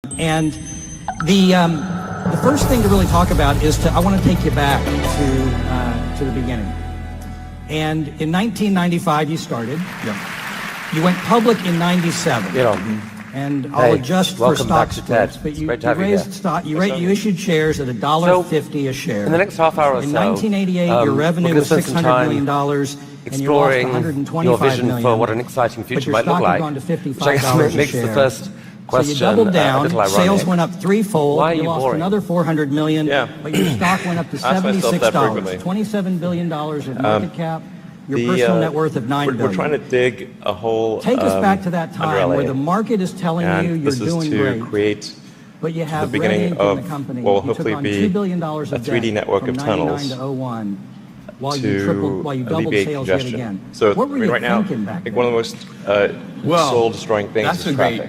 And the first thing to really talk about is I want to take you back to the beginning. And in 1995 you started. Yeah. You went public in 97. And I'll adjust for stock splits, but you raised stock. You issued shares at $1.50 a share. In the next half hour or so, in 1988, your revenue was $600 million, and you lost $125 your vision million. for what an exciting future might look like, But your stock had gone to $55 which I guess makes a share. the first question so you doubled down. a little ironic. Sales went up threefold. Why are you you lost boring? another $400 million. Yeah. But your stock went up to $76. $27 billion of market cap. Your personal net worth of $9 billion. We're trying to dig a hole. Take us back to that time where the market is telling you you're doing great. Create but you have the beginning of the company. what will hopefully be $2 billion of a 3D network of tunnels to 01, while to you doubled alleviate sales yet congestion. again. So what were you right now, thinking back I think then? one of the most soul-destroying things is traffic.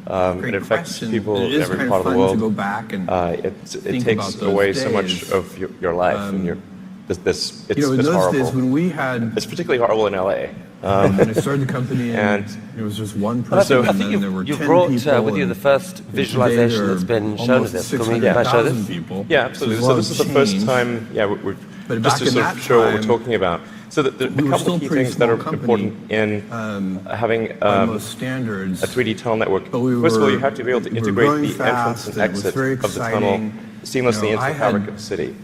It affects people in every part of the world. To go back and it takes away so much of your life, and it's in those horrible. days when we had, It's particularly horrible in LA. when I started the company, and it was just one person, I and think then there were 10 you've brought people, with you and the first visualization that's been shown of this. Can I show this? People. Yeah, absolutely. So this is the first time, we've But just back to in sort that of show what we're time, talking about. So a couple of key things that are important in having most standards, a 3D tunnel network. but we First of all, were- you have to be able to we were integrate growing the entrance and fast, it was exit very of the tunnel exciting. seamlessly into I the fabric had- of the city.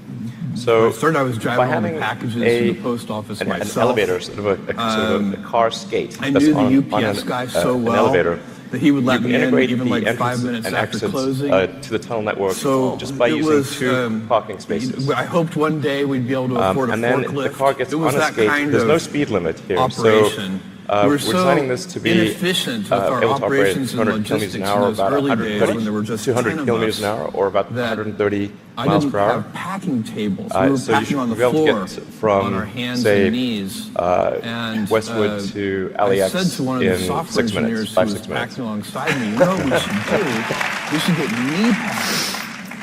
When So I started, I was by driving all the having packages to the post office an myself. elevator, sort of a car skate I that's knew on the UPS guy so an well elevator, that he would let you can me in integrate even the like 5 entrance minutes and after exits closing. to the tunnel network So just by it using was, 2 parking spaces. I hoped one day we'd be able to afford a And then forklift. the car gets it was on a that skate. kind There's of no speed limit here. operation. So we were we're so designing this to be inefficient with our able to operate at operations and 200 kilometers logistics an in hour, those about early 130, days when there were just 200 10 of kilometers us an hour, or about that 130 I miles didn't per hour. have packing tables. We were So you packing on should the be able to floor get from, on our hands say, and knees. And Westwood to I LAX said to one of the in software 6 minutes, engineers 5, who was 6 minutes. packing alongside me, you know what we should do? We should get knee pads.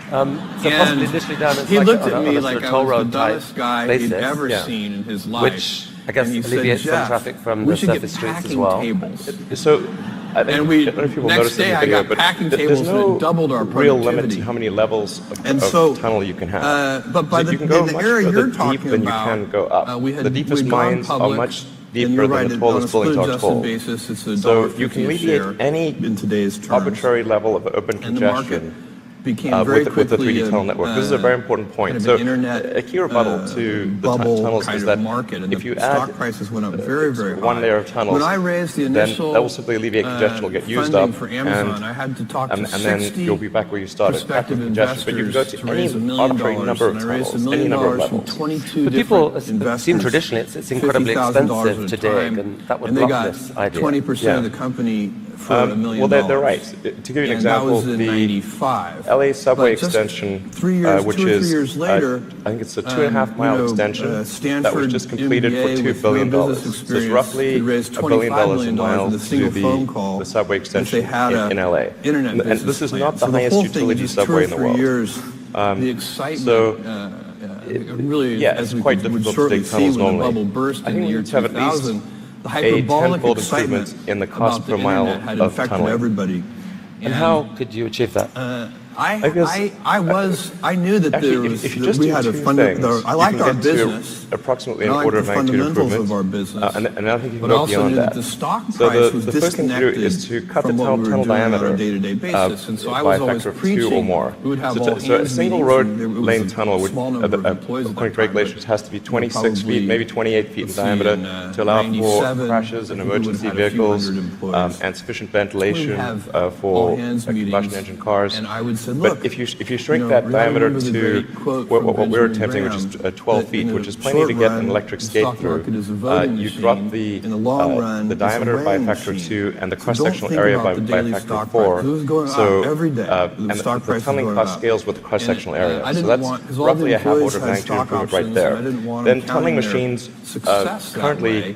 So possibly initially done as He like looked on at a me sort like of I toll was the road type dumbest guy basis, he'd ever Yeah. seen in his life. which I guess And he alleviates said, some "Jeff, traffic from we the should get surface streets as packing well." tables. So I think, And we, I don't know if people next noticed in day the I video, got but packing there's tables no that doubled our real limit productivity. to how many levels And of so, tunnel you can have. But by So the, you can go the much area further you're deep talking than you about, can go up. the deepest mines are much deeper than the tallest buildings are tall. Basis, it's a So $1.50 you can a alleviate share any in today's terms. arbitrary level of open And the market congestion became very with the quickly 3D tunnel network. This is a very important point. kind of So an internet a key rebuttal to the bubble tunnels kind is of that market, and if you the add stock prices went up very, very high. one layer of tunnels, When I raised the then initial that will simply alleviate congestion, will get used funding up, for Amazon, I had to talk to and then 60 you'll be back where you started, back with prospective congestion. But you can go investors to to raise $1 any million, arbitrary number of and I raised tunnels, $1 any million number of from levels. 22 But people different seem investors, traditionally it's incredibly $50,000 expensive at a to dig, time, and that would and they block got this idea. 20% of the company for $1 million. Well, they're right. To give you an And example, that was in the 95. LA subway But just extension, 3 years, which 2 or 3 is, years later, I think it's a 2.5-mile extension that was Stanford just completed MBA for $2 with billion. no business So it's experience roughly could raise $1 billion $25 a million mile with a single to phone call the subway if they extension had a in LA. internet And business this is plan. not the So highest whole thing utility is just subway 2 in the or 3 world. years, the excitement, So really, yeah, as it's we quite would difficult to shortly dig see tunnels when the normally. bubble burst I in think the you year need to have at least 2000, the a hyperbolic tenfold excitement improvement in the cost about per the mile internet had of infected tunneling. everybody. And how could you achieve that? I knew that Actually, there was, if you that just we do had a two fundamental. things, I liked you our can get to business. approximately and an I liked order the of magnitude fundamentals improvement. of our business. And I think you can But I go also beyond knew that. that the stock So price was the first thing to do disconnected is to cut the from what we were tunnel doing on diameter a day-to-day basis. And so I by was a always factor of 2 preaching. or more. We would have So all a single hands road meetings, and it was lane a tunnel would, small number of employees at according to that time, regulations, but has to be 26 probably, feet, maybe 28 feet in let's see, diameter in, to allow for 97, crashes and I think we emergency would've had a few vehicles hundred employees. and sufficient ventilation have all for hands combustion meetings, engine cars. and I would say, But look, if you shrink you know, that I diameter remember the to great quote what from we're Benjamin attempting, which is Graham, 12 that feet, in the which is plenty to short get run, an electric the skate stock through, market is a voting you drop machine. the In the long run, the it's a diameter by a weighing factor machine. 2 and the So cross-sectional don't think area about by the a daily factor stock 4. price. It was going So up every day. The and stock the price was tunneling going cost up. scales with the cross-sectional And, area. I So didn't that's want, because all the roughly a half employees order of had magnitude stock improvement right options, there. and I didn't want Then them tunneling counting their machines success that currently way.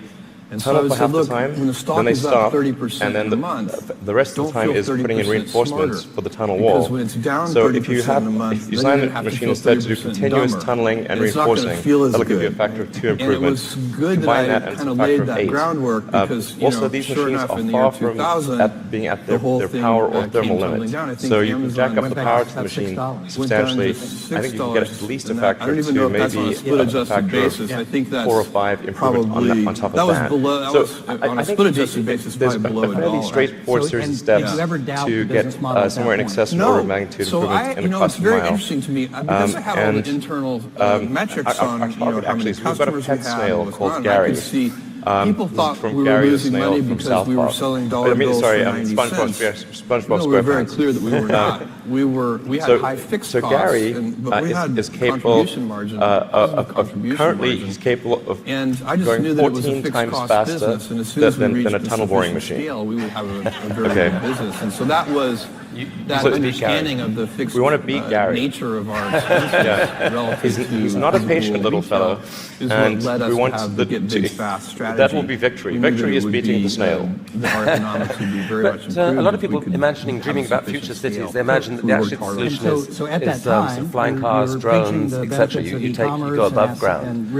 tunnel for half the time, then they stop, and then the rest of the time is putting in reinforcements for the tunnel wall. So if you design the machine instead to do continuous tunneling and reinforcing, that'll give you a factor of 2 improvement. Combine that and a factor of 8. Also, these machines are far from being at their power or thermal limit. So you can jack up the power to the machine substantially. I think you can get at least a factor of 2, maybe a factor of 4 or 5 improvement on top of that. So I think there's a fairly straightforward series of steps to get somewhere in excess of order of magnitude improvement in a cost per mile. Very interesting to me because I have all the internal metrics on how many we've got a pet snail called Gary. Gary. People thought we were losing money because we were selling dollar bills for 90 cents. SpongeBob We were very clear that we were not. We had high fixed costs. So Gary but we had is capable contribution margin. currently he's capable of and I just going knew that it was a 14 fixed times cost faster business, and as soon as we reached than a tunnel boring machine. scale, we would have a very good business. And so that was that understanding of the fixed we want to beat Gary. nature of our expenses. He's not a patient little fellow, and we want to get big, fast strategy. That will be victory. Victory is beating the snail. Our economics would be very much improved. A lot of people dreaming about future cities, they imagine that the actual solution is sort of flying cars, drones, etc. You go above ground.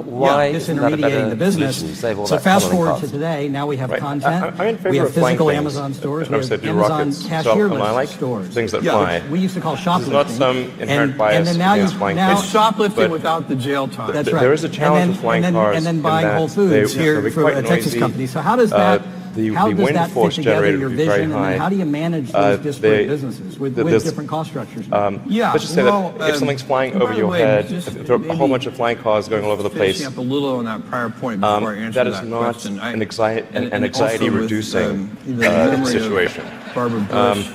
Why isn't that a better solution to save all that fast forward cost? to today, now we have content. I'm in favor we have of flying physical things. Amazon stores. And We have do Amazon rockets. cashierless I like stores. things that fly. We used to call There's shoplifting. not some inherent bias and then now against flying now, It's shoplifting but without the jail time. That's right. There is a challenge with flying cars and then in buying that Whole Foods they'll here be for quite a Texas noisy. company. So how does that The how does wind that fit force together generated your would be very vision, and high. then how do you manage these disparate businesses with different cost structures? Let's just say that if something's flying over your head, if there are a whole bunch of flying cars going all over the place, Up a little on that prior point before I answer that is not question. an anxiety-reducing situation. Barbara Bush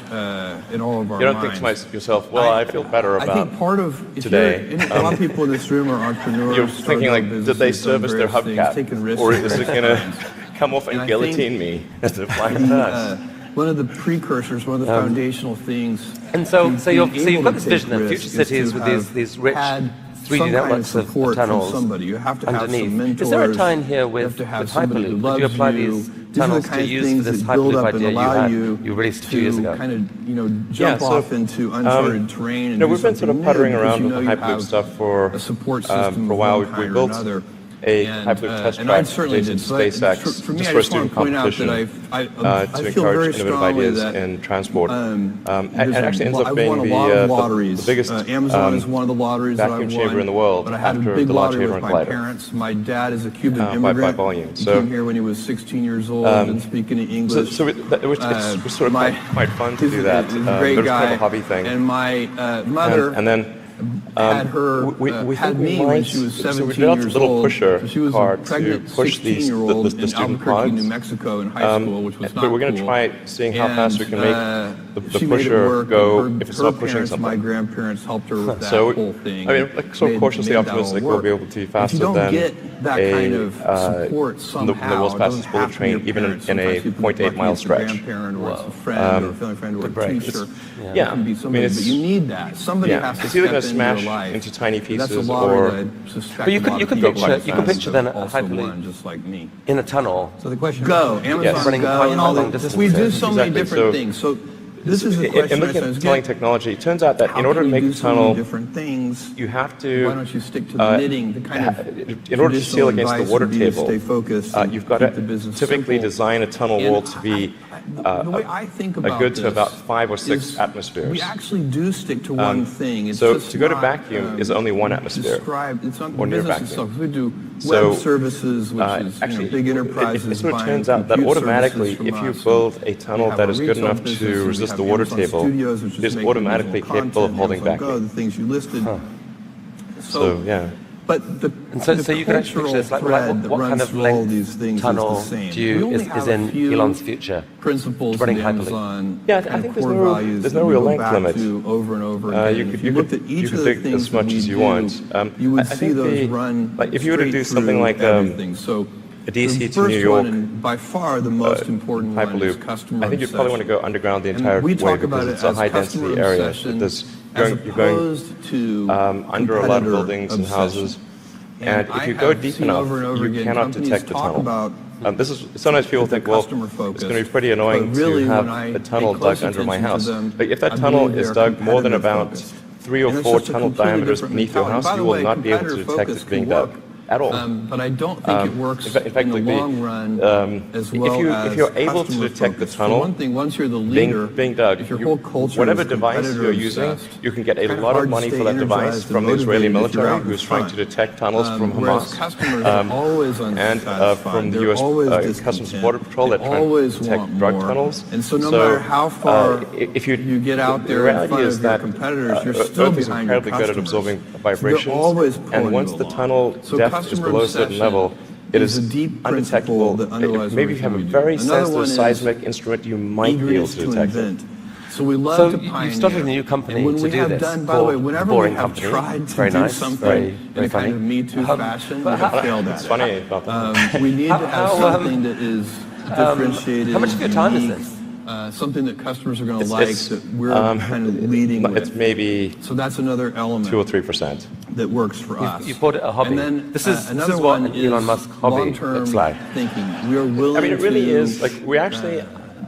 in all of our You don't think minds. to yourself, well, I feel better I about think part of today. A lot of people in this room are entrepreneurs. You're thinking like, did they service their hubcap, or is it going to come off and guillotine me as a flying nurse? One of the precursors, one of the foundational things. And so you've got this vision of future cities with these rich 3D networks of tunnels You have to have underneath. some mentors. Is there a tie-in here with Hyperloop? Could you apply these tunnels to use for this Hyperloop idea you released a few years ago? Kind of, jump off into uncharted terrain. And we've been sort of puttering around with the Hyperloop stuff for a support system for a while. We built a Hyperloop test track based in SpaceX just for a student competition to encourage innovative ideas in transport. And actually ends up being the biggest Amazon is one of the lotteries vacuum chamber in the world but I had a after big the Large lottery Hadron with my Collider. parents. My dad is a Cuban By immigrant. volume. He So came here when he was 16 years old and speaking English. So it was sort of quite fun to do that. He's a great it was guy. kind of a hobby thing. And my mother and then had her we had me when she was 17 so we developed years a little old. pusher So she was car a pregnant to push the 16-year-old in student Albuquerque, pods. New Mexico, in high school, which was not But we're going to cool. try seeing how fast we can make the she made it pusher work, go and if it's her not pushing parents, something. My grandparents helped her with that So, whole thing. I mean, like, sort of cautiously made that all optimistic we'll work. be able to be faster If you don't than get that kind of support somehow, the world's it fastest doesn't bullet have to be train, your even parents. in a Sometimes people 0.8 lucky mile it's a stretch. grandparent or it's a friend or a family friend or a teacher. Yeah, It can be somebody, but you need that. Somebody has to it's either step going to into smash your life. into tiny That's a pieces lottery or that I suspect But you a lot can of people picture then a also Hyperloop won, just like me. in a tunnel. So the question Go, Amazon Running Go, quite and all long that. distances. We do so many Exactly. different So things. So this is the in question looking I at was tunneling getting. technology, it turns out that How in order can to you make do a so many tunnel, different things? you have Why to don't you stick to the knitting, the kind of in order to seal against the traditional water advice would be to table, stay focused and you've got keep the to business typically simple. design a tunnel And wall to be the way I think about a good to this about 5 or 6 is atmospheres. We actually do stick to one thing. It's So just to go to not, vacuum is only 1 atmosphere. It's not or the near business vacuum. itself. We do So, web services, which is actually, big enterprises. it sort of buying turns out that compute automatically, services if from you us. build a We tunnel have that a is good retail enough business, to and we resist have the water Amazon table, Studios, which is it's making automatically original capable of content, holding Amazon Go, vacuum. the things you listed. So, yeah. But the So you can actually picture this, like what kind of length tunnel do you is in Elon's future? Principles running of Hyperloop? Amazon. Yeah, I think there's no real length limit. Over and over again. You If could you looked at each of the dig things as much that we as you do, want. you would I see think those run like if you were to do straight something through like everything. So a DC the to first New York one, and by far the most important one, is Hyperloop, customer I think you'd probably want to go underground the And entire we way talk about because it it's a as high density customer area. obsession You're as going opposed to under a lot of competitor buildings and obsession. houses. And I if you go have deep seen enough, over and over you again cannot companies detect the talk tunnel. about this is, sometimes people think, well, it's going to be pretty annoying to have a tunnel dug under my house. But if that tunnel is dug more than about 3 or 4 tunnel diameters beneath your house, you will not be able to detect it being dug at all. But I don't think it works in the long run as well. If you're able to detect the tunnel once you're the leader, being dug, whatever device you're using, you can get a lot of money for that device from the Israeli military, who's trying to detect tunnels from Hamas, and from the U.S. Customs and Border Patrol that try to detect drug tunnels. And so no matter how far if you get out there in front of your competitors, you're still Earth is behind your incredibly good at customers. absorbing vibrations, and once the tunnel depth is below a certain level, it is undetectable. Maybe if you have a very sensitive seismic instrument, you might be able to detect it. So we love So to pioneer. you started a new company And when to we do have this, done, by the way, called whenever Boring we have Company. tried to Very do nice, something very in a kind funny. of Me Too fashion, we have failed at It's it. funny about that. We need to have How, something that is differentiated. How much of your time is unique, this? Something that customers are going to It's- like, it's, that we're kind of leading with. It's maybe So that's another element 2 or 3%. that works for us. You called it a hobby. And then This is another what one an Elon is Musk hobby long-term looks like. thinking. We are willing I mean, it really to, is, like, we actually,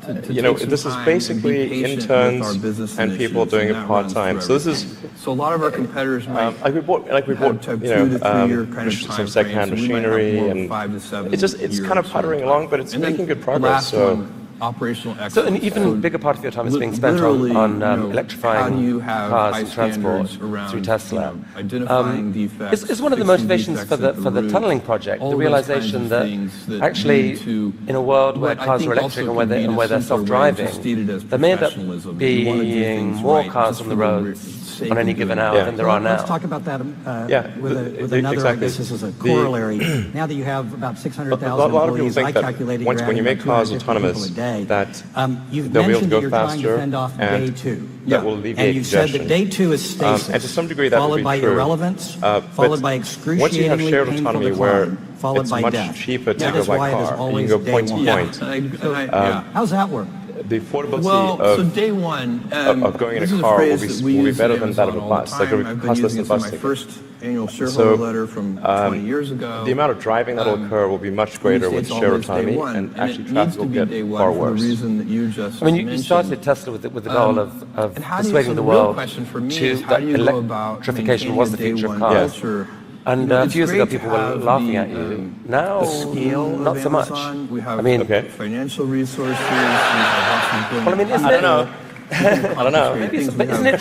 to you know, take some this is time and be basically patient with our interns business and people initiatives, doing and it that runs part-time. through So this is, everything. So a lot of our competitors might like we bought, have you 2 to 3 year know, kind of time some secondhand frames, and we might have machinery, more and 5 to 7 it's kind of years puttering time. along, but it's And then making good the progress. last So. one, operational excellence. So an even bigger part of your time is being spent Literally, on you know, electrifying how do you have cars high and transport standards around, through Tesla. you know, identifying defects, Is one of the fixing motivations defects for at the root, tunneling project all the those realization kinds of that things that actually lead to in a world where what I cars think are electric also and can be where a they're simpler way to self-driving, state it as there may end up professionalism. You wanna do being things more right, cars just on the for the roads sake on of any doing given it. hour Yeah. than there are Let's now. talk about that Yeah, with another, exactly. I guess this is a corollary. Now that you have about 600,000 A lot of people employees, I think that calculated when you're you adding make about cars 250 autonomous, people a day. that You've they'll be able to mentioned go that you're trying to faster, fend off and day 2. that will alleviate And you said congestion. that day 2 is stasis, And to some degree that will followed be by true. irrelevance, But followed by once you have excruciatingly shared painful autonomy decline, where followed it's by much death. cheaper to That go is by why it is car. You always can go day point to one. point. How's that work? The affordability Well, so of day one, of going in a this is car will phrase be- that we will be use better at than that of a Amazon all bus. the Like, it would time. I've been cost less using than it bus for my ticket. first annual shareholder So, letter from 20 years ago. the amount of driving that will occur will be much greater with It's shared always day autonomy, one, and it actually needs traffic to will be get day one far for worse. the reason that you just I mean, you mentioned. started Tesla with the goal of And how do you, so persuading the the real world question for me to is how that do you go about electrification maintaining was a the day future of one cars. culture? And You know, a it's few years ago, great to people were have laughing the, at you. Now, the scale not of so much. Amazon. We have I mean, Okay. financial resources. We have well, I mean, isn't I it? don't know. I don't know. Maybe but isn't it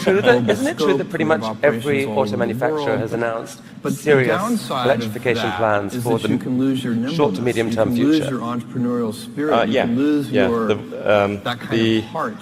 true that pretty much every auto manufacturer has announced serious electrification plans for the short to medium term you can lose future? your entrepreneurial spirit. Yeah, You can lose yeah. your that kind of heart.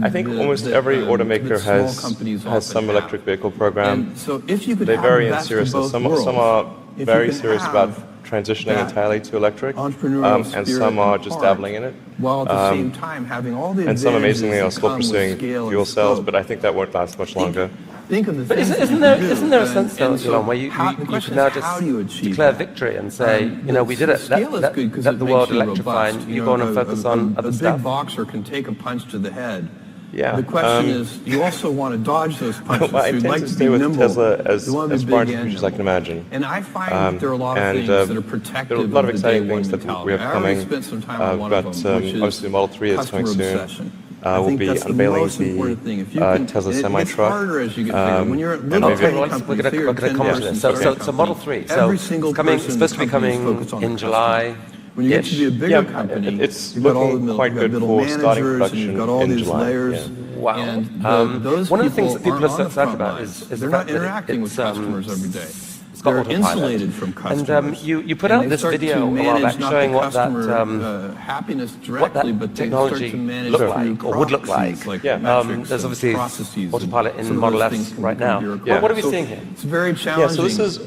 I think almost every automaker has some electric vehicle program. And so if you could They have vary the in best of seriousness. both Some worlds, are if you very can serious have about transitioning that entirely to electric, entrepreneurial and spirit some are and just heart, dabbling in it. while at the same time having all the And some amazingly are advantages that still come with pursuing scale and fuel cells, scope. but I think that won't last much longer. Think of the But things that isn't you there can do, isn't there a sense though, and so Elon, where you the could question now is, just how do you achieve declare that? victory and say, you know, we did it. Scale is good 'cause Let it the makes world you electrify, robust. and you know, go on and focus on other a stuff. big boxer can take a punch to the head. Yeah, The question is, you also want to dodge those punches. Well, I You'd tend like to to stay be with nimble. Tesla as You want to be far big into the and future as I can nimble. imagine. And I find that there are a lot of and, things that are there are protective a lot of of the day exciting one things that mentality. we have I already coming. spent some time on one But of them, which is obviously the Model 3 is customer coming soon. obsession. We'll I think be that's the unveiling most important thing. If you the can, Tesla and semi-truck. It's harder as you get bigger. When you're at and little maybe- tiny We're companies, going say you're to 10 come on to person this. startup So Model company, 3. So every single it's coming. It's person in supposed the to be company is coming focused on the in customer. July. When you get to be a bigger company, it's you've got all the looking middle, quite you've got good middle for starting managers, and you've got all production in these July, layers. yeah. Wow. And those One of the things that people aren't are so on the excited front about lines. is the they're fact not that interacting with it's, customers every day. it's got They're autopilot. insulated from customers. And you put And out they this start video to a while manage back not showing the what that customer, happiness what directly, that but they technology start to manage looked through like or would look processes like. metrics There's and obviously processes, autopilot and in some of Model those S things can right become now. bureaucratic. What are we So seeing here? It's very Yeah, challenging. so this is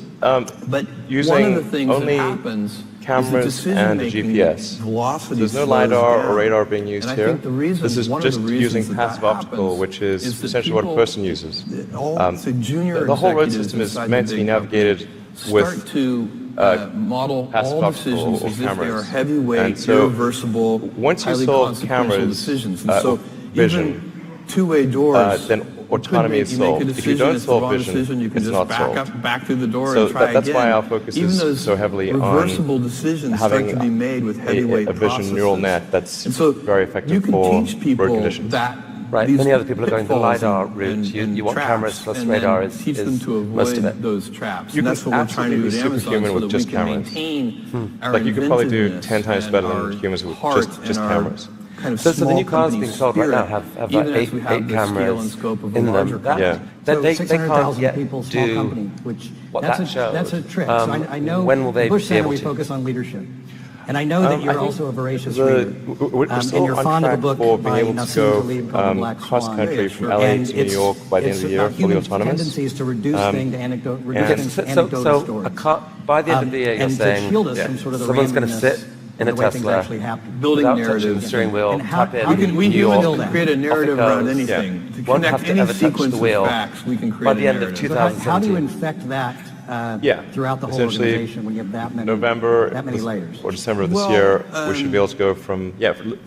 But using one of the things only that happens cameras is the and a decision-making GPS. velocity There's no slows LiDAR down. or radar being used And I here. think the reason, This is one just of the reasons using that passive that optical, happens which is that essentially what a people- person uses. All the junior The whole road executives system is inside meant the to be big navigated companies with start to model passive all optical decisions or as if they are cameras. heavyweight, And so irreversible, once you highly solve consequential cameras, decisions. And so vision, even two-way doors, then autonomy is solved. If you don't solve vision, it's not solved. Back through the door So and try that's again. why our focus Even is those so heavily reversible on decisions having start to be made with heavyweight a vision neural net that's very effective you can for teach people road conditions. that Right, these many other people are going the pitfalls LiDAR and- route. and You want traps, cameras plus and radar then is teach them to avoid most of it. those traps. You And can that's what we're trying to do at absolutely be Amazon superhuman so with that just we can cameras. maintain our Like you could probably do inventiveness 10 times and better our than humans with heart just and our cameras. kind of So the small new cars company being sold right now spirit, have even like as we eight have the scale and cameras scope of a in larger them. That, Yeah. that they 600,000 can't yet people, small do company, which what that's that shows. That's a trick. So I know when will they Bush be Center, able we to? focus on leadership. And I know that I you're think also a voracious reader. we're And still you're on fond of track a book for being by able to Nassim go Taleb called The Black Swan. cross-country from sure. LA And to New York by the end of the year, it's fully about human autonomous. tendencies to reduce things to anecdote, and- reduce things to anecdotal So stories. by the end of the year, you're and saying to shield us from sort of the someone's going to randomness sit in a of the way things Tesla, actually happen. building without touching the narratives. steering wheel, And how- tap in how can We New humans York, can create a narrative off it around goes. anything. To Won't connect have to any ever touch the sequence of wheel. facts, we can create By the a end of narrative. So how do you 2017. infect that Yeah. throughout the whole Essentially, organization when you have that many layers? or December of this Well, year, we should be able to go from,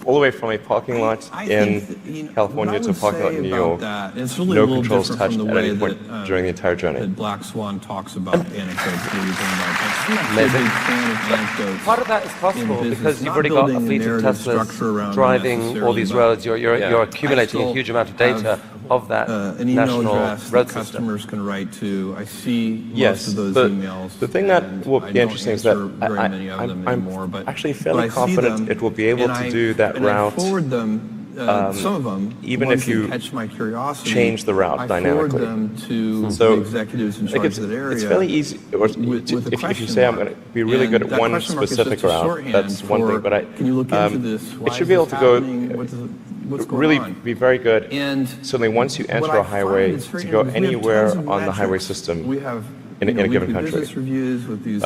all the way from a parking lot I in think that, what California I to a would parking lot say in New about York. that, it's really a No little controls different touched from the at way any point that, during the entire journey. that Black Swan talks about anecdotes that he's talking about. I'm not a Amazing. big fan of anecdotes. Part of that is possible in business, because you've not already got a building fleet of narrative structure Teslas around driving all necessarily, these but roads. You're accumulating a still huge amount of data have, of that an email national address road that system. customers can write to. I see Yes, most of those the- emails. the thing that and will I be don't interesting is that answer very many of them anymore, I'm but actually but fairly I see confident them, it will be able and to I- do that and I route. forward them. Some of them, even ones if you that catch my curiosity, change the route I dynamically. forward them to So, the executives in Like charge of that area. it's fairly easy. Or with a if you question say I'm mark. going to be really And good at that one question mark is specific just a route, shorthand that's one for, thing. But can you look into this? Why it should is be able this to go happening? What's going really on? be very good. And Certainly, once you what enter I a highway, find is very to go interesting is we have anywhere tons of on the highway metrics. system We have in a given weekly country. business reviews with these